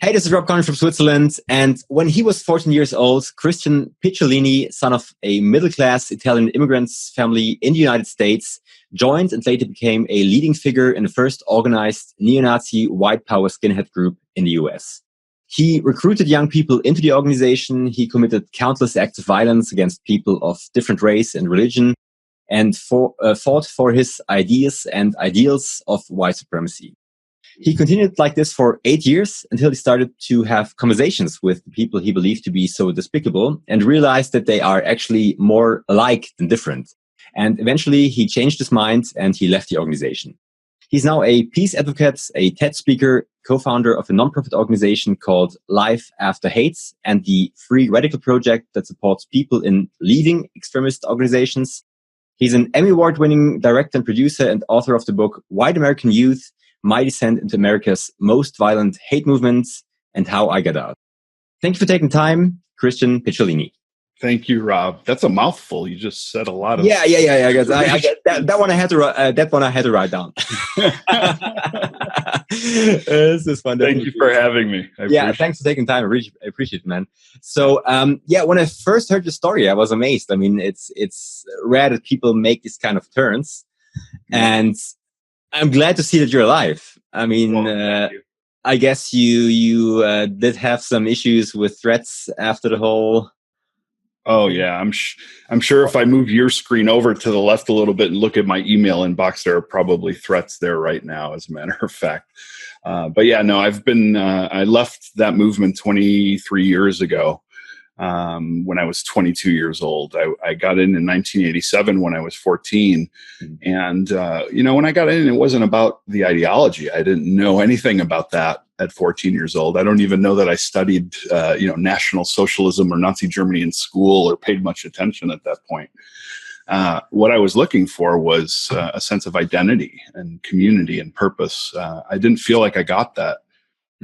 Hey, this is Rob Konrad from Switzerland. And when he was 14 years old, Christian Picciolini, son of a middle-class Italian immigrants family in the United States, joined and later became a leading figure in the first organized neo-Nazi white power skinhead group in the US. He recruited young people into the organization. He committed countless acts of violence against people of different race and religion, and fought for his ideas and ideals of white supremacy. He continued like this for 8 years until he started to have conversations with the people he believed to be so despicable and realized that they are actually more alike than different. And eventually he changed his mind and he left the organization. He's now a peace advocate, a TED speaker, co-founder of a nonprofit organization called Life After Hate and the Free Radical Project that supports people in leaving extremist organizations. He's an Emmy Award-winning director and producer and author of the book White American Youth, My Descent into America's Most Violent Hate Movements and How I Got Out. Thank you for taking time, Christian Picciolini. Thank you, Rob. That's a mouthful. You just said a lot of. Yeah. I guess that one I had to write down. This is fun. Thank you for having me. Thanks for taking time. I really appreciate it, man. So, when I first heard your story, I was amazed. I mean, it's rare that people make these kind of turns, and I'm glad to see that you're alive. I mean, I guess you did have some issues with threats after the whole. Oh yeah, I'm sure if I move your screen over to the left a little bit and look at my email inbox, there are probably threats there right now, as a matter of fact. But yeah, no, I left that movement 23 years ago. When I was 22 years old. I got in 1987 when I was 14. And, when I got in, it wasn't about the ideology. I didn't know anything about that at 14 years old. I don't even know that I studied, National Socialism or Nazi Germany in school or paid much attention at that point. What I was looking for was a sense of identity and community and purpose. I didn't feel like I got that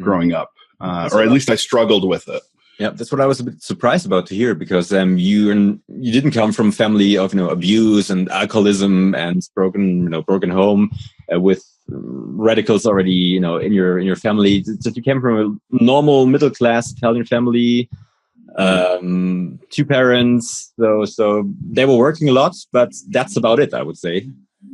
growing up, or at least I struggled with it. Yeah, that's what I was a bit surprised about to hear, because you didn't come from a family of abuse and alcoholism and broken home with radicals already in your family. That you came from a normal middle class Italian family, 2 parents, so they were working a lot, but that's about it, I would say.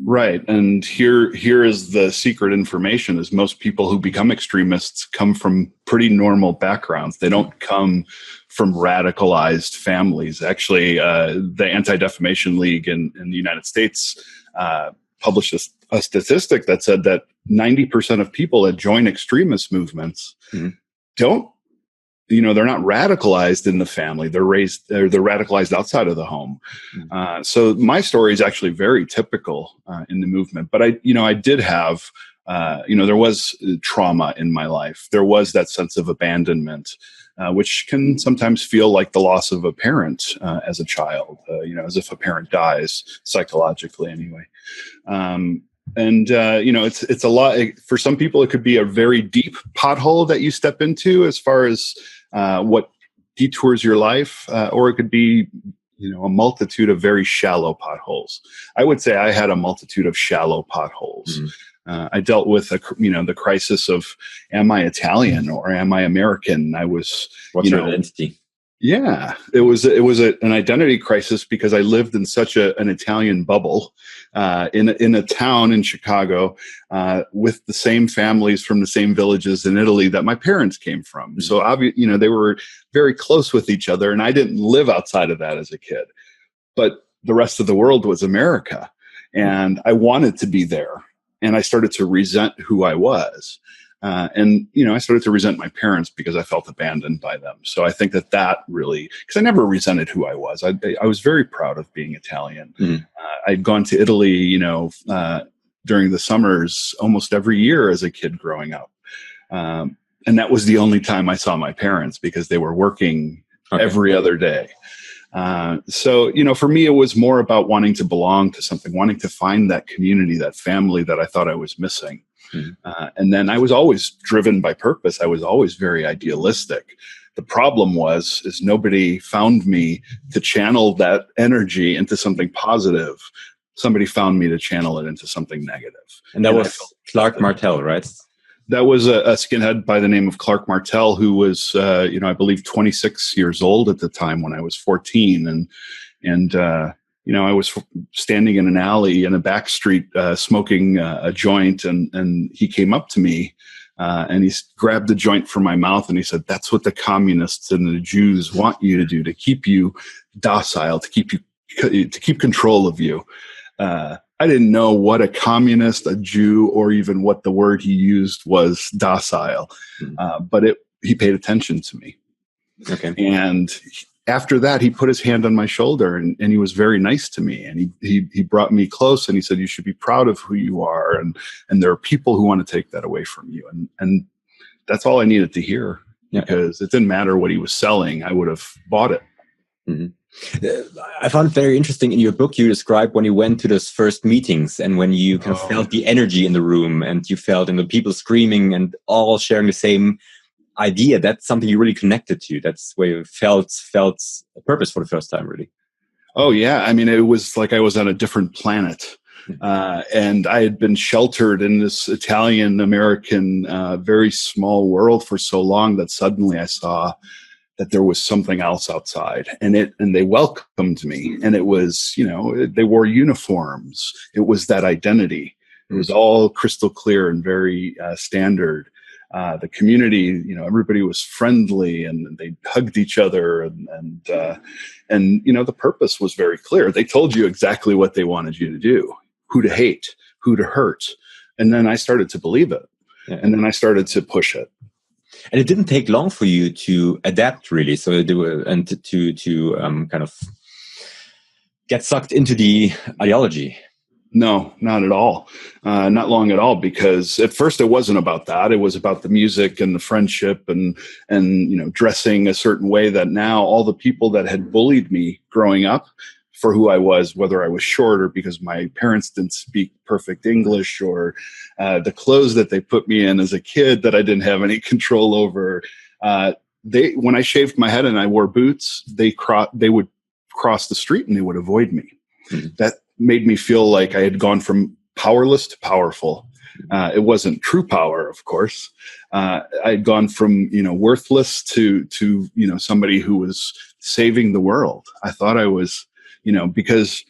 Right. And here is the secret information: is most people who become extremists come from pretty normal backgrounds. They don't come from radicalized families. Actually, the Anti-Defamation League in the United States published a statistic that said that 90% of people that join extremist movements don't, they're not radicalized in the family. They're radicalized outside of the home. So my story is actually very typical in the movement. But I did have, there was trauma in my life. There was that sense of abandonment, which can sometimes feel like the loss of a parent as a child, as if a parent dies psychologically anyway. It's a lot. For some people, it could be a very deep pothole that you step into as far as what detours your life, or it could be, a multitude of very shallow potholes. I would say I had a multitude of shallow potholes. I dealt with the crisis of, am I Italian or am I American? What's your identity? Yeah, it was an identity crisis because I lived in such an Italian bubble in a town in Chicago with the same families from the same villages in Italy that my parents came from. So they were very close with each other, and I didn't live outside of that as a kid. But the rest of the world was America, and I wanted to be there, and I started to resent who I was. I started to resent my parents because I felt abandoned by them. So I think that really, because I never resented who I was. I was very proud of being Italian. I'd gone to Italy, during the summers almost every year as a kid growing up. And that was the only time I saw my parents because they were working every other day. For me, it was more about wanting to belong to something, wanting to find that community, that family that I thought I was missing. And then I was always driven by purpose. I was always very idealistic. The problem is nobody found me to channel that energy into something positive. Somebody found me to channel it into something negative. And that was Clark Martel, right? That was a skinhead by the name of Clark Martell, who was, I believe 26 years old at the time when I was 14. And I was standing in an alley in a back street, smoking a joint, and he came up to me, and he grabbed the joint from my mouth, and he said, "That's what the communists and the Jews want you to do, to keep you docile, to keep control of you." I didn't know what a communist, a Jew, or even what the word he used was, docile. But he paid attention to me. Okay. And after that, he put his hand on my shoulder, and he was very nice to me. And he brought me close, and he said, "You should be proud of who you are. And there are people who want to take that away from you." And that's all I needed to hear, because it didn't matter what he was selling. I would have bought it. Mm-hmm. I found it very interesting in your book. You described when you went to those first meetings and when you kind of felt the energy in the room, and you felt the people screaming and all sharing the same idea. That's something you really connected to. That's where you felt a purpose for the first time, really. Oh, yeah. I mean, it was like I was on a different planet. And I had been sheltered in this Italian-American, very small world for so long that suddenly I saw that there was something else outside, and they welcomed me. And it was, they wore uniforms. It was that identity. It was all crystal clear and very standard. The community, everybody was friendly, and they hugged each other, and the purpose was very clear. They told you exactly what they wanted you to do, who to hate, who to hurt. And then I started to believe it. Yeah. And then I started to push it. And it didn't take long for you to adapt, really. So to kind of get sucked into the ideology. No, not at all. Not long at all, because at first it wasn't about that. It was about the music and the friendship and dressing a certain way that now all the people that had bullied me growing up for who I was, whether I was short or because my parents didn't speak perfect English, or the clothes that they put me in as a kid that I didn't have any control over. When I shaved my head and I wore boots, they would cross the street and they would avoid me. Mm-hmm. That made me feel like I had gone from powerless to powerful. It wasn't true power, of course. I had gone from worthless to somebody who was saving the world. I thought I was, because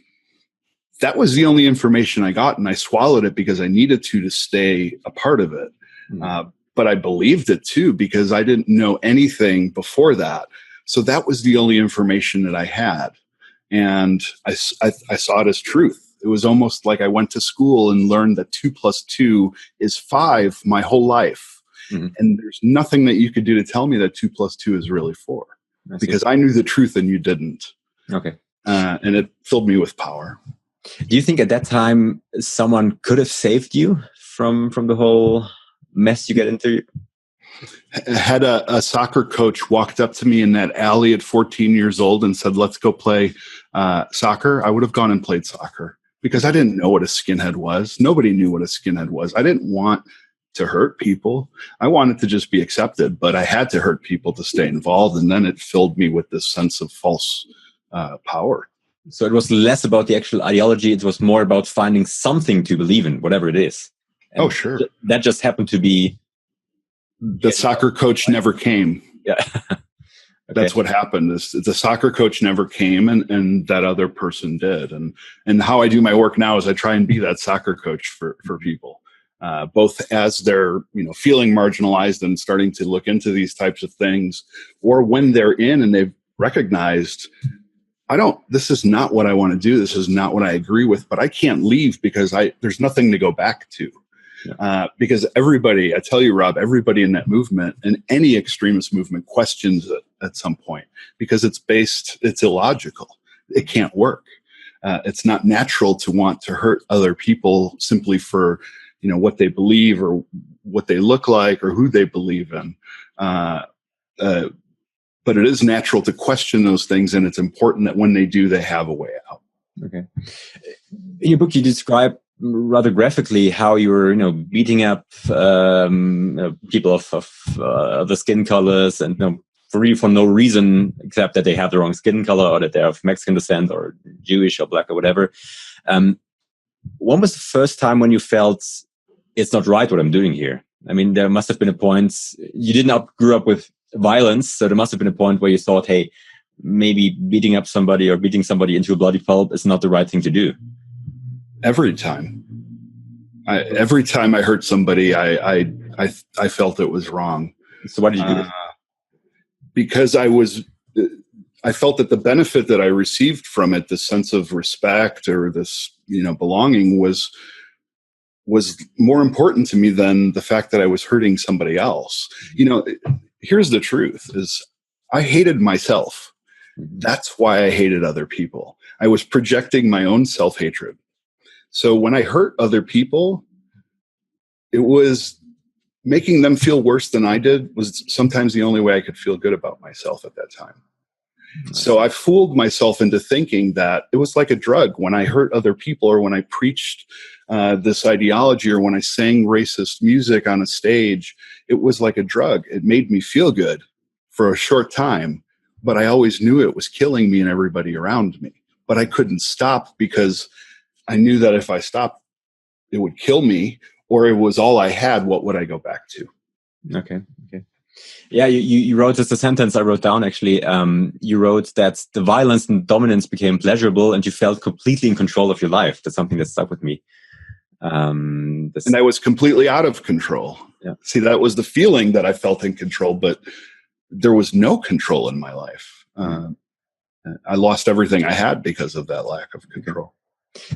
that was the only information I got, and I swallowed it because I needed to stay a part of it. Mm-hmm. But I believed it too, because I didn't know anything before that. So that was the only information that I had. And I saw it as truth. It was almost like I went to school and learned that 2 + 2 is 5 my whole life. Mm-hmm. And there's nothing that you could do to tell me that 2 + 2 is really 4, because I knew the truth and you didn't. Okay. And it filled me with power. Do you think at that time someone could have saved you from the whole mess you get into? Had a soccer coach walked up to me in that alley at 14 years old and said, "Let's go play soccer," I would have gone and played soccer, because I didn't know what a skinhead was. Nobody knew what a skinhead was. I didn't want to hurt people. I wanted to just be accepted, but I had to hurt people to stay involved. And then it filled me with this sense of false power. So it was less about the actual ideology. It was more about finding something to believe in, whatever it is. And oh, sure. That just happened to be... The soccer coach never came. Yeah. Okay. That's what happened. Is the soccer coach never came, and that other person did. And how I do my work now is I try and be that soccer coach for people, both as they're feeling marginalized and starting to look into these types of things, or when they're in and they've recognized, this is not what I want to do. This is not what I agree with, but I can't leave because there's nothing to go back to. Yeah. Because everybody, I tell you, Rob, everybody in that movement and any extremist movement questions it at some point, because it's illogical. It can't work. It's not natural to want to hurt other people simply for, what they believe or what they look like or who they believe in. But it is natural to question those things, and it's important that when they do, they have a way out. Okay. In your book, you describe rather graphically how you were, beating up people of the skin colors, and for no reason except that they have the wrong skin color, or that they're of Mexican descent, or Jewish, or black, or whatever. When was the first time when you felt it's not right what I'm doing here? I mean, there must have been a point, you didn't grew up with violence, so there must have been a point where you thought, hey, maybe beating up somebody or beating somebody into a bloody pulp is not the right thing to do. Every time. Every time I hurt somebody, I felt it was wrong. So why did you do it? Because I felt that the benefit that I received from it, this sense of respect or this, belonging was more important to me than the fact that I was hurting somebody else. Here's the truth is I hated myself. That's why I hated other people. I was projecting my own self-hatred. So when I hurt other people, it was making them feel worse than I did was sometimes the only way I could feel good about myself at that time. So I fooled myself into thinking that it was like a drug. When I hurt other people or when I preached this ideology or when I sang racist music on a stage, it was like a drug. It made me feel good for a short time, but I always knew it was killing me and everybody around me. But I couldn't stop because I knew that if I stopped, it would kill me, or it was all I had. What would I go back to? Okay. Yeah, you wrote just a sentence I wrote down, actually. You wrote that the violence and dominance became pleasurable and you felt completely in control of your life. That's something that stuck with me. And I was completely out of control. Yeah. See, that was the feeling that I felt in control, but there was no control in my life. I lost everything I had because of that lack of control.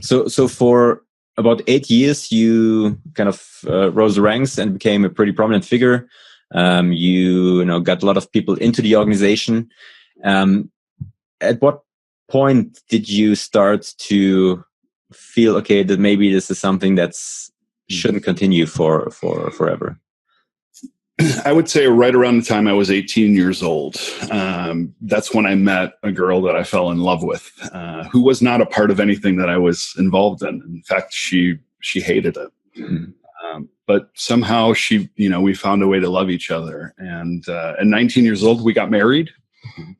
So for about 8 years, you kind of rose the ranks and became a pretty prominent figure. You got a lot of people into the organization. At what point did you start to feel, okay, that maybe this is something that shouldn't continue for forever? I would say right around the time I was 18 years old. That's when I met a girl that I fell in love with, who was not a part of anything that I was involved in. In fact, she hated it. Mm-hmm. But somehow we found a way to love each other. And at 19 years old, we got married,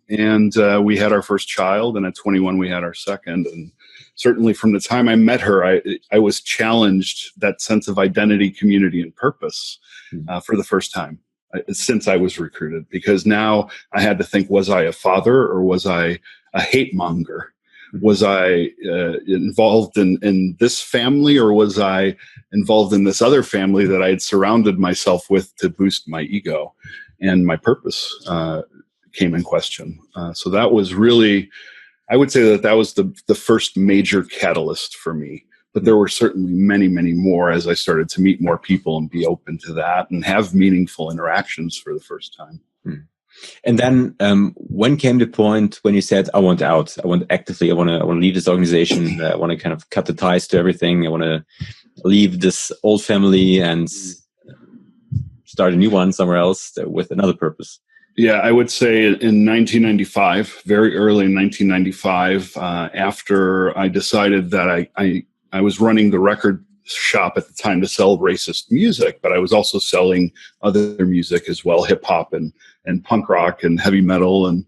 and we had our first child. And at 21, we had our second. And certainly from the time I met her, I was challenged that sense of identity, community, and purpose for the first time since I was recruited. Because now I had to think, was I a father or was I a hate monger? Was I involved in this family, or was I involved in this other family that I had surrounded myself with to boost my ego? And my purpose came in question. So that was really, I would say that was the first major catalyst for me. But there were certainly many, many more as I started to meet more people and be open to that and have meaningful interactions for the first time. And then when came the point when you said, I want out, I want to leave this organization, I want to kind of cut the ties to everything, I want to leave this old family and start a new one somewhere else with another purpose? Yeah, I would say in 1995, very early in 1995, after I decided that I was running the record shop at the time to sell racist music, but I was also selling other music as well, hip hop and punk rock and heavy metal. And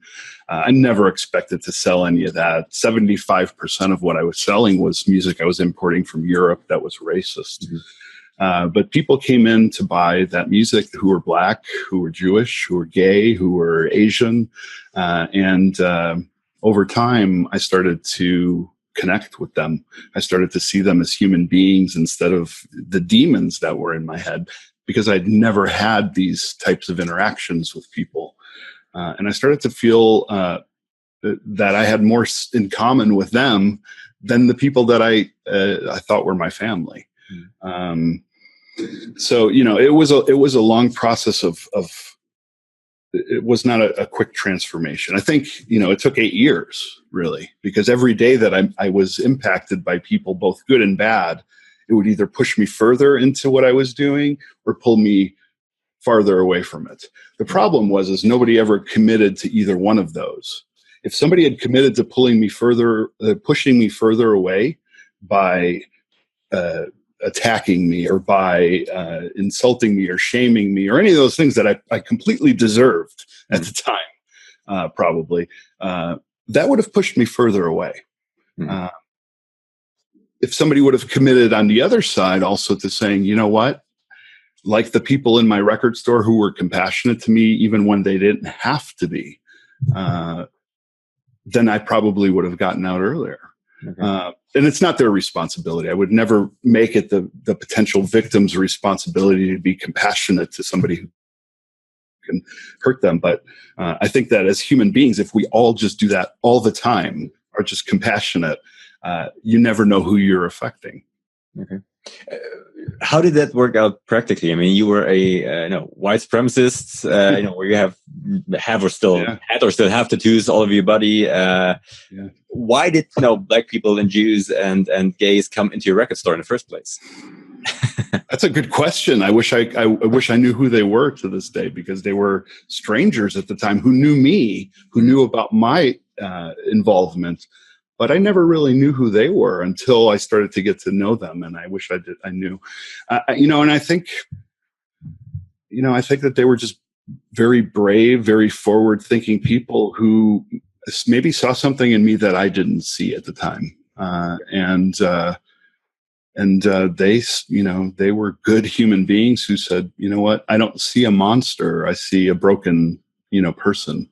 I never expected to sell any of that. 75% of what I was selling was music I was importing from Europe that was racist. Mm-hmm. But people came in to buy that music who were Black, who were Jewish, who were gay, who were Asian. And over time, I started to connect with them. I started to see them as human beings instead of the demons that were in my head, because I'd never had these types of interactions with people. And I started to feel that I had more in common with them than the people that I thought were my family. So, it was a long process of it was not a quick transformation. I think, it took 8 years, really, because every day that I was impacted by people, both good and bad, it would either push me further into what I was doing or pull me farther away from it. The problem was nobody ever committed to either one of those. If somebody had committed to pushing me further away by attacking me or by insulting me or shaming me or any of those things that I completely deserved at the time, probably, that would have pushed me further away. If somebody would have committed on the other side also to saying, you know what, like the people in my record store who were compassionate to me even when they didn't have to be, then I probably would have gotten out earlier. Okay. And it's not their responsibility. I would never make it the potential victim's responsibility to be compassionate to somebody who can hurt them. But I think that as human beings, if we all just do that all the time, are just compassionate, you never know who you're affecting. Okay. How did that work out practically? I mean, you were a white supremacist, where you had or still have tattoos all over your body. Why did black people and Jews and gays come into your record store in the first place? That's a good question. I wish I knew who they were to this day, because they were strangers at the time who knew me, who knew about my involvement. But I never really knew who they were until I started to get to know them, and I wish I knew. And I think that they were just very brave, very forward-thinking people who maybe saw something in me that I didn't see at the time, they were good human beings who said, you know what, I don't see a monster, I see a broken person.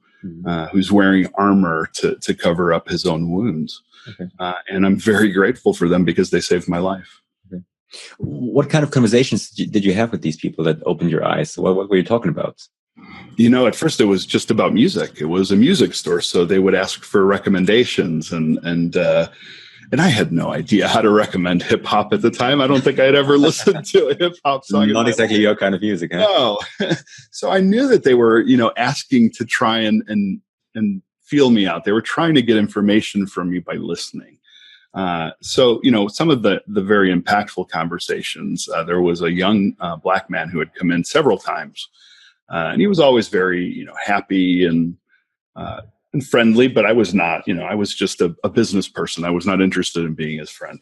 Who's wearing armor to cover up his own wounds. Okay. And I'm very grateful for them because they saved my life. Okay. What kind of conversations did you have with these people that opened your eyes? What were you talking about? At first it was just about music. It was a music store. So they would ask for recommendations and I had no idea how to recommend hip hop at the time. I don't think I'd ever listened to a hip hop song. Not exactly your kind of music, huh? No. So I knew that they were, asking to try and feel me out. They were trying to get information from me by listening. So some of the very impactful conversations, there was a young black man who had come in several times. And he was always very, happy and friendly, but I was not, I was just a business person. I was not interested in being his friend.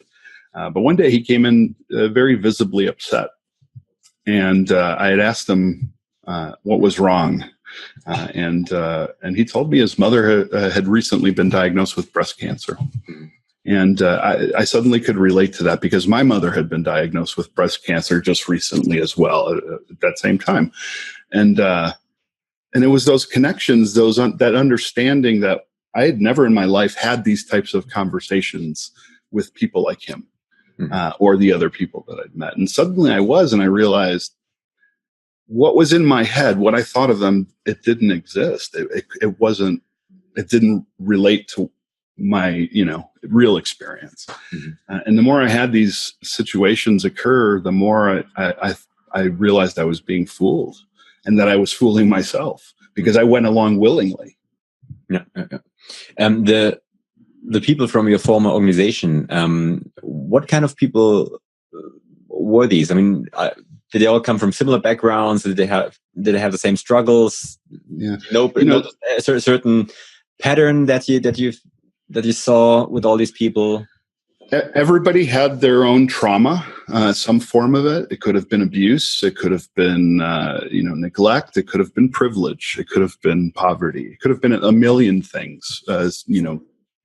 But one day he came in very visibly upset. And I had asked him what was wrong. And he told me his mother had recently been diagnosed with breast cancer. And I suddenly could relate to that because my mother had been diagnosed with breast cancer just recently as well at that same time. And it was those connections, that understanding that I had never in my life had these types of conversations with people like him, or the other people that I'd met. And suddenly I realized what was in my head, what I thought of them, it didn't exist. It didn't relate to my, real experience. And the more I had these situations occur, the more I realized I was being fooled. And that I was fooling myself because I went along willingly. Yeah. The people from your former organization, what kind of people were these? I mean, did they all come from similar backgrounds? Did they have the same struggles? Yeah. A certain pattern that you saw with all these people. Everybody had their own trauma, some form of it. It could have been abuse. It could have been, neglect. It could have been privilege. It could have been poverty. It could have been a million things.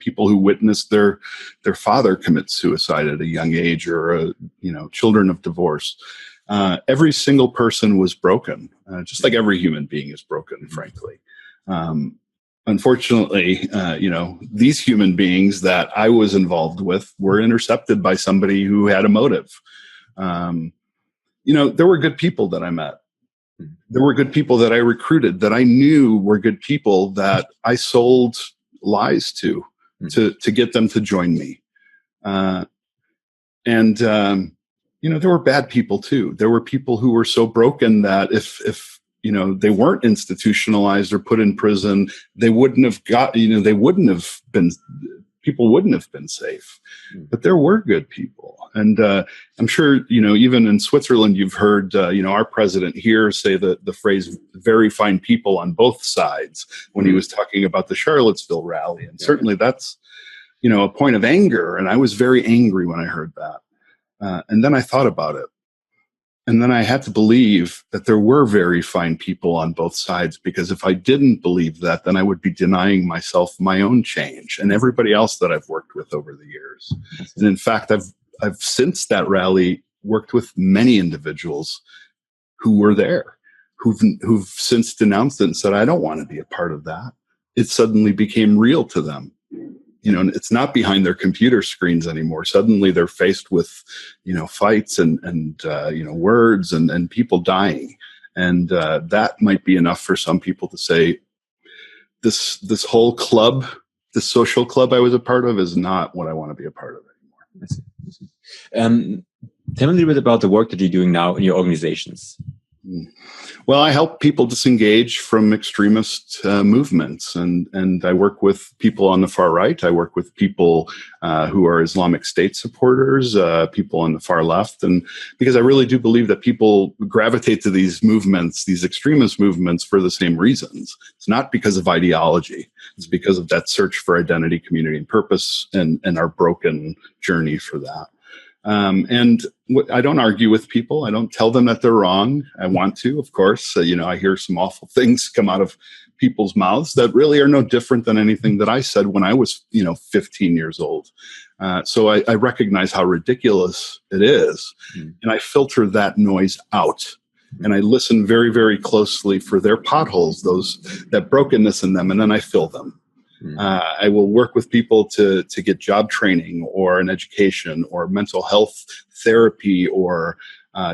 People who witnessed their father commit suicide at a young age, or children of divorce. Every single person was broken, just like every human being is broken, frankly. Unfortunately, these human beings that I was involved with were intercepted by somebody who had a motive. There were good people that I met. There were good people that I recruited, that I knew were good people, that I sold lies to get them to join me. There were bad people too. There were people who were so broken that if they weren't institutionalized or put in prison, they wouldn't have people wouldn't have been safe. But there were good people. And I'm sure, even in Switzerland, you've heard, our president here say the phrase "very fine people on both sides" when he was talking about the Charlottesville rally. And certainly that's, a point of anger. And I was very angry when I heard that. And then I thought about it. And then I had to believe that there were very fine people on both sides, because if I didn't believe that, then I would be denying myself my own change and everybody else that I've worked with over the years. And in fact, I've since that rally worked with many individuals who were there, who've since denounced it and said, I don't want to be a part of that. It suddenly became real to them. And it's not behind their computer screens anymore. Suddenly they're faced with, fights and words and people dying. And that might be enough for some people to say, this whole club, this social club I was a part of, is not what I want to be a part of anymore. I see. Tell me a little bit about the work that you're doing now in your organizations. Well, I help people disengage from extremist movements, and I work with people on the far right. I work with people who are Islamic State supporters, people on the far left, and because I really do believe that people gravitate to these movements, these extremist movements, for the same reasons. It's not because of ideology. It's because of that search for identity, community, and purpose, and our broken journey for that. And I don't argue with people. I don't tell them that they're wrong. I want to, of course. I hear some awful things come out of people's mouths that really are no different than anything that I said when I was, 15 years old. So I recognize how ridiculous it is. And I filter that noise out. And I listen very, very closely for their potholes, that brokenness in them, and then I fill them. I will work with people to get job training or an education or mental health therapy or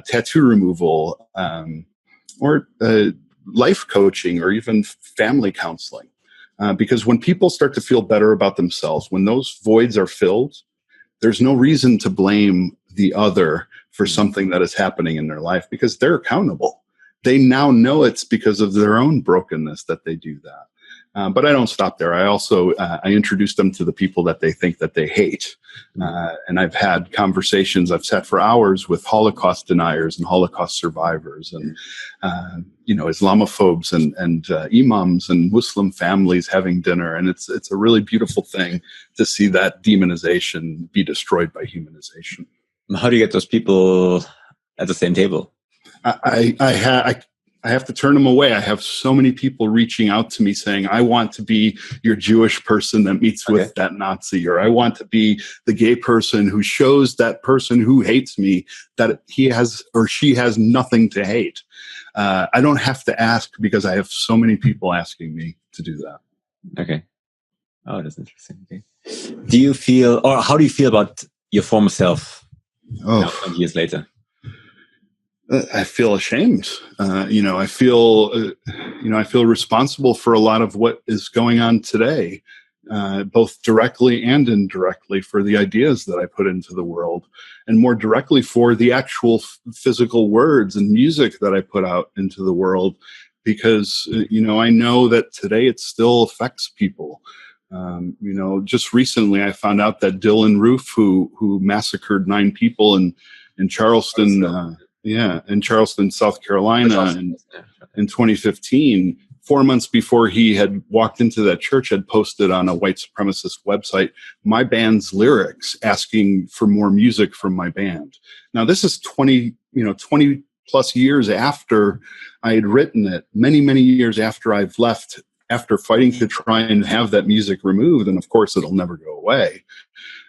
tattoo removal or life coaching or even family counseling. Because when people start to feel better about themselves, when those voids are filled, there's no reason to blame the other for something that is happening in their life, because they're accountable. They now know it's because of their own brokenness that they do that. But I don't stop there. I also I introduce them to the people that they think that they hate. And I've had conversations. I've sat for hours with Holocaust deniers and Holocaust survivors and, Islamophobes and imams and Muslim families having dinner. And it's a really beautiful thing to see that demonization be destroyed by humanization. How do you get those people at the same table? I have to turn them away. I have so many people reaching out to me saying, I want to be your Jewish person that meets with that Nazi, or I want to be the gay person who shows that person who hates me that he has or she has nothing to hate. I don't have to ask, because I have so many people asking me to do that. Okay. Oh, that's interesting. Okay. Do you feel, or how do you feel about your former self 20 years later? I feel ashamed. I feel responsible for a lot of what is going on today, both directly and indirectly, for the ideas that I put into the world, and more directly for the actual physical words and music that I put out into the world, because, I know that today it still affects people. Just recently I found out that Dylan Roof, who massacred 9 people in Charleston, in Charleston, South Carolina, in 2015, 4 months before he had walked into that church, had posted on a white supremacist website my band's lyrics, asking for more music from my band. Now, this is 20 plus years after I had written it, many, many years after I've left, after fighting to try and have that music removed. And of course, it'll never go away.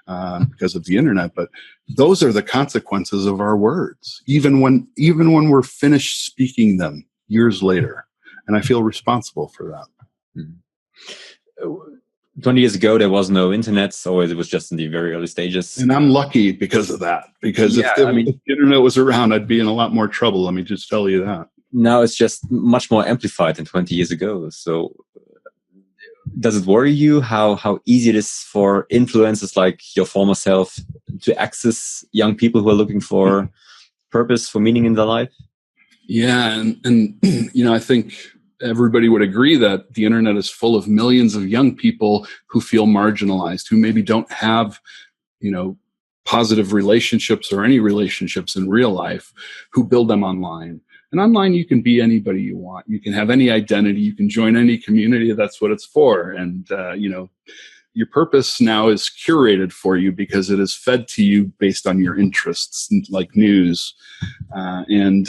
Because of the internet, but those are the consequences of our words, even when we're finished speaking them years later, and I feel responsible for that. 20 years ago, there was no internet, so it was just in the very early stages. And I'm lucky because of that, because if the internet was around, I'd be in a lot more trouble. Let me just tell you that. Now it's just much more amplified than 20 years ago. So does it worry you how easy it is for influencers like your former self to access young people who are looking for purpose, for meaning in their life? Yeah, and I think everybody would agree that the internet is full of millions of young people who feel marginalized, who maybe don't have, positive relationships or any relationships in real life, who build them online. And online, you can be anybody you want. You can have any identity. You can join any community. That's what it's for. And, your purpose now is curated for you because it is fed to you based on your interests, like news. And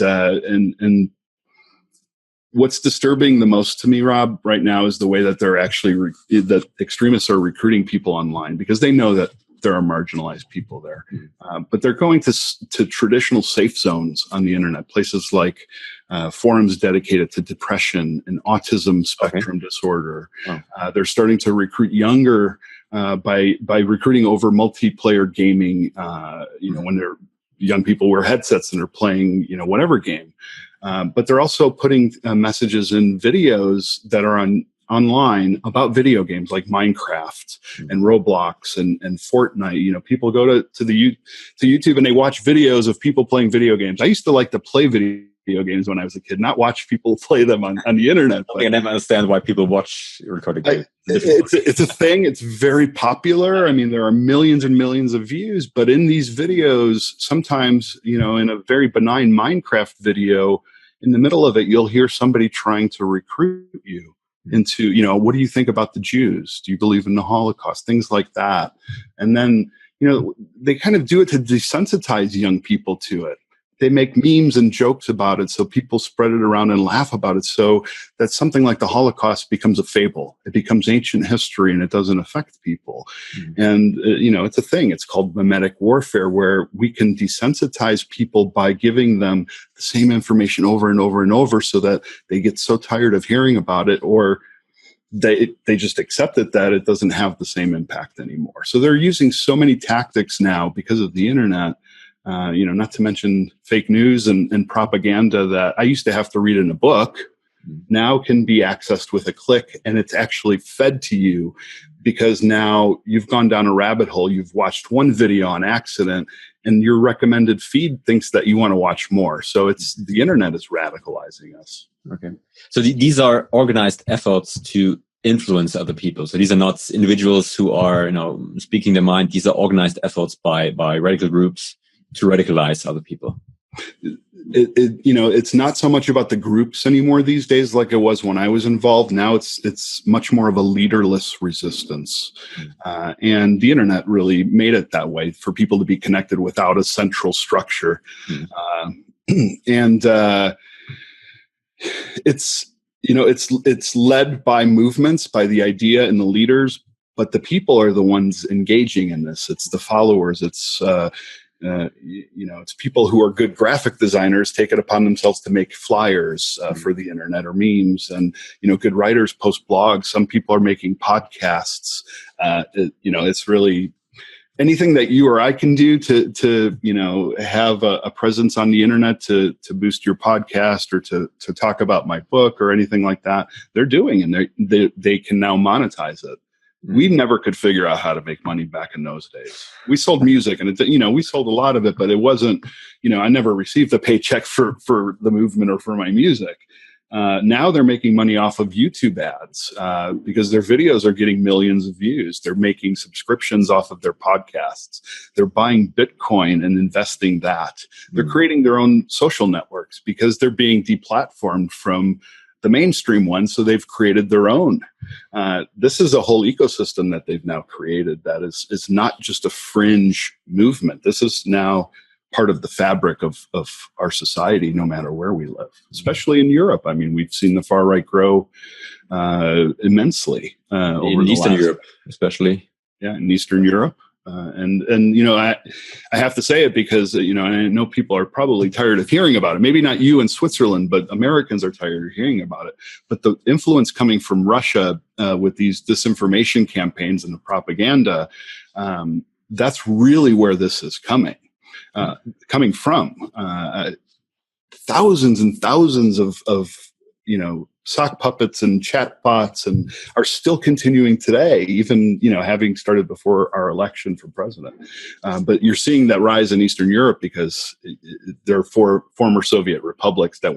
what's disturbing the most to me, Rob, right now is the way that they're actually, that extremists are recruiting people online, because they know that there are marginalized people there. But they're going to traditional safe zones on the internet, places like forums dedicated to depression and autism spectrum disorder. They're starting to recruit younger by recruiting over multiplayer gaming. When they're young people wear headsets and they're playing, whatever game. But they're also putting messages in videos that are online about video games like Minecraft and Roblox and Fortnite. People go to YouTube and they watch videos of people playing video games. I used to like to play video games when I was a kid, not watch people play them on the internet. I never understand why people watch recorded games. It's a thing. It's very popular. I mean, there are millions and millions of views, but in these videos, sometimes, in a very benign Minecraft video, in the middle of it, you'll hear somebody trying to recruit you into, what do you think about the Jews? Do you believe in the Holocaust? Things like that. And then, they kind of do it to desensitize young people to it. They make memes and jokes about it, so people spread it around and laugh about it, so that something like the Holocaust becomes a fable. It becomes ancient history, and it doesn't affect people. And, it's a thing. It's called mimetic warfare, where we can desensitize people by giving them the same information over and over and over so that they get so tired of hearing about it, or they just accept it that it doesn't have the same impact anymore. So they're using so many tactics now because of the internet. Not to mention fake news and propaganda that I used to have to read in a book, now can be accessed with a click, and it's actually fed to you because now you've gone down a rabbit hole. You've watched one video on accident, and your recommended feed thinks that you want to watch more. So the internet is radicalizing us. Okay. So these are organized efforts to influence other people. So these are not individuals who are, speaking their mind. These are organized efforts by radical groups to radicalize other people. It's not so much about the groups anymore these days like it was when I was involved. Now it's much more of a leaderless resistance. And the internet really made it that way for people to be connected without a central structure. It's led by movements, by the idea and the leaders, but the people are the ones engaging in this. It's the followers. It's people who are good graphic designers take it upon themselves to make flyers for the internet or memes, and good writers post blogs. Some people are making podcasts. It's really anything that you or I can do to have a presence on the internet to boost your podcast or to talk about my book or anything like that. They're doing, and they can now monetize it. We never could figure out how to make money back in those days. We sold music, and we sold a lot of it, but it wasn't, I never received a paycheck for the movement or for my music. Now they're making money off of YouTube ads because their videos are getting millions of views. They're making subscriptions off of their podcasts. They're buying Bitcoin and investing that. They're creating their own social networks because they're being deplatformed from the mainstream ones, so they've created their own. This is a whole ecosystem that they've now created that is not just a fringe movement. This is now part of the fabric of our society, no matter where we live, especially in Europe. I mean, we've seen the far right grow immensely over in Eastern Europe, especially. Yeah, in Eastern Europe. I have to say it because, I know people are probably tired of hearing about it. Maybe not you in Switzerland, but Americans are tired of hearing about it. But the influence coming from Russia with these disinformation campaigns and the propaganda, that's really where this is coming from. Thousands and thousands of sock puppets and chat bots and are still continuing today, even, having started before our election for president. But you're seeing that rise in Eastern Europe because there are former Soviet republics that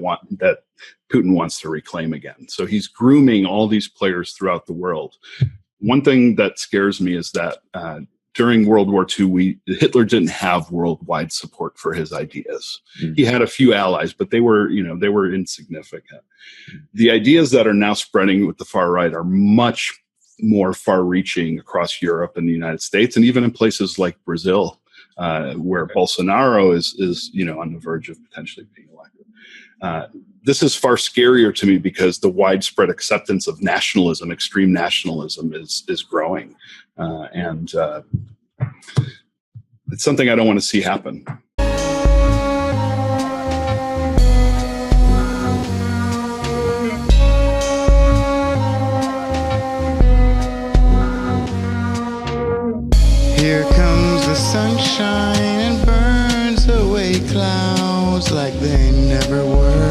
Putin wants to reclaim again. So he's grooming all these players throughout the world. One thing that scares me is that during World War II, Hitler didn't have worldwide support for his ideas. He had a few allies, but they were insignificant. The ideas that are now spreading with the far right are much more far-reaching across Europe and the United States, and even in places like Brazil, where Bolsonaro is on the verge of potentially being elected. This is far scarier to me because the widespread acceptance of nationalism, extreme nationalism, is growing, and it's something I don't want to see happen. Here comes the sunshine and burns away clouds like they never were.